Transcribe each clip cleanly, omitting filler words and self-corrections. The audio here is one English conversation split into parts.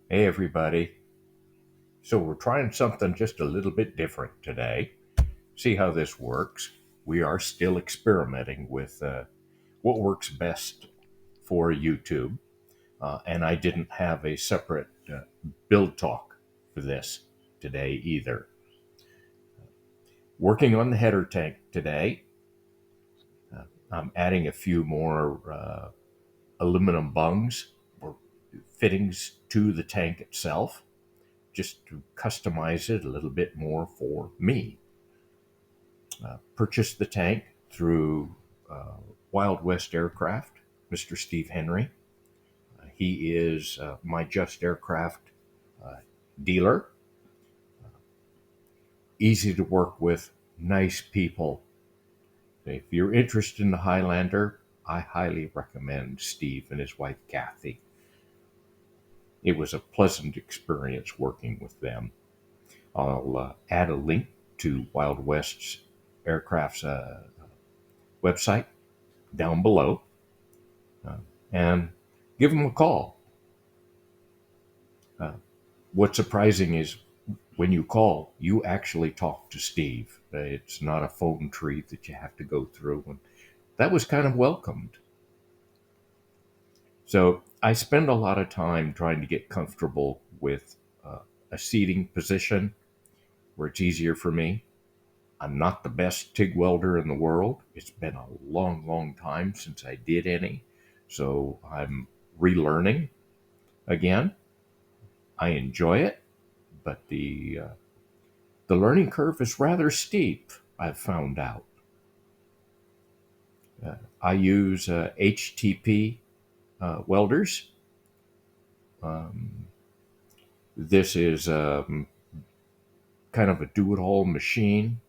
Hey, everybody. So, we're trying something just a little bit different today. See how this works. We are still experimenting with what works best for YouTube. And I didn't have a separate build talk for this today either. Working on the header tank today. I'm adding a few more aluminum bungs or fittings to the tank itself just to customize it a little bit more for me. Purchased the tank through uh, Wild West Aircraft, Mr. Steve Henry. He is my Just Aircraft uh, dealer. Easy to work with, nice people. If you're interested in the Highlander, I highly recommend Steve and his wife Kathy. It was a pleasant experience working with them. I'll add a link to Wild West's Aircraft's website down below uh, and give them a call. Uh, what's surprising is when you call, you actually talk to Steve. It's not a phone tree that you have to go through. And that was kind of welcomed. So I spend a lot of time trying to get comfortable with a seating position where it's easier for me. I'm not the best TIG welder in the world. It's been a long, long time since I did any. So I'm relearning again. I enjoy it, but the learning curve is rather steep. I've found out. I use HTP welders. Um, this is kind of a do-it-all machine.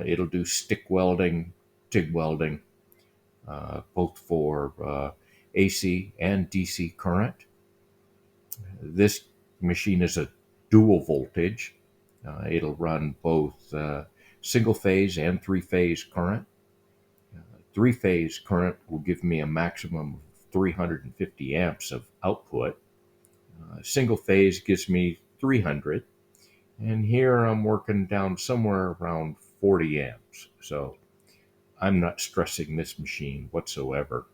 It'll do stick welding, TIG welding, both for AC and DC current. This machine is a dual voltage. It'll run both single phase and three phase current. Three phase current will give me a maximum of 350 amps of output. Single phase gives me 300. And here I'm working down somewhere around 40 amps. So I'm not stressing this machine whatsoever.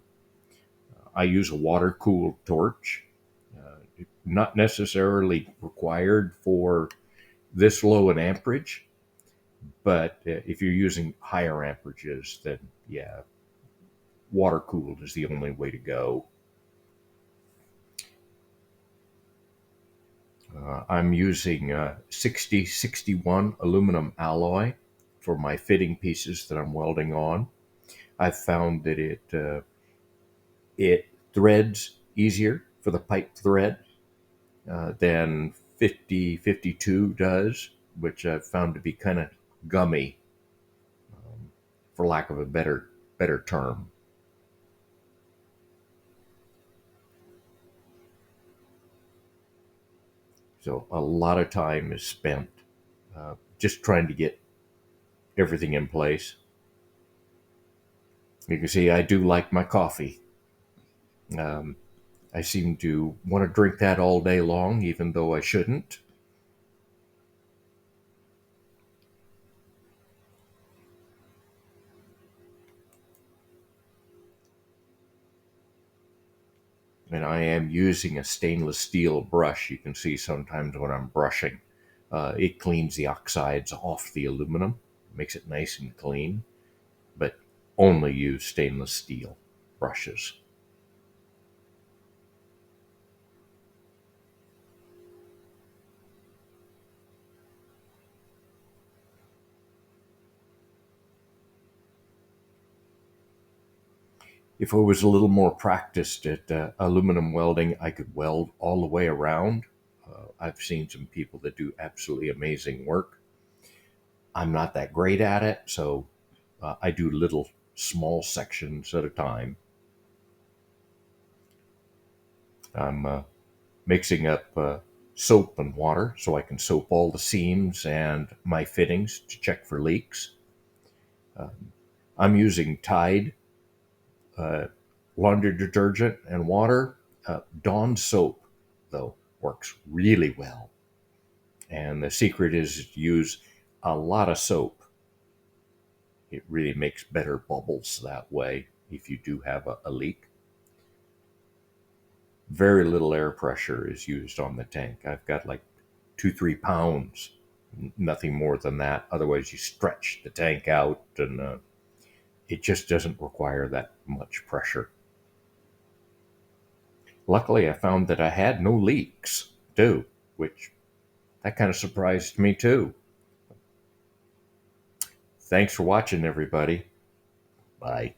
I use a water cooled torch, not necessarily required for this low an amperage, but if you're using higher amperages, then yeah, water cooled is the only way to go. I'm using 6061 aluminum alloy for my fitting pieces that I'm welding on. I've found that it threads easier for the pipe thread than 5052 does, which I've found to be kind of gummy, for lack of a better term. So a lot of time is spent just trying to get everything in place. You can see I do like my coffee. Um, I seem to want to drink that all day long, even though I shouldn't. And I am using a stainless steel brush. You can see sometimes when I'm brushing, it cleans the oxides off the aluminum, makes it nice and clean, but only use stainless steel brushes. If I was a little more practiced at aluminum welding, I could weld all the way around. I've seen some people that do absolutely amazing work. I'm not that great at it, so I do little small sections at a time. I'm mixing up soap and water so I can soap all the seams and my fittings to check for leaks. I'm using Tide uh, laundry detergent and water. Dawn soap, though, works really well. And the secret is to use a lot of soap. It really makes better bubbles that way if you do have a leak. Very little air pressure is used on the tank. I've got like 2-3 pounds, nothing more than that. Otherwise, you stretch the tank out, and it just doesn't require that much pressure. Luckily, I found that I had no leaks too, which that kind of surprised me too. Thanks for watching, everybody. Bye.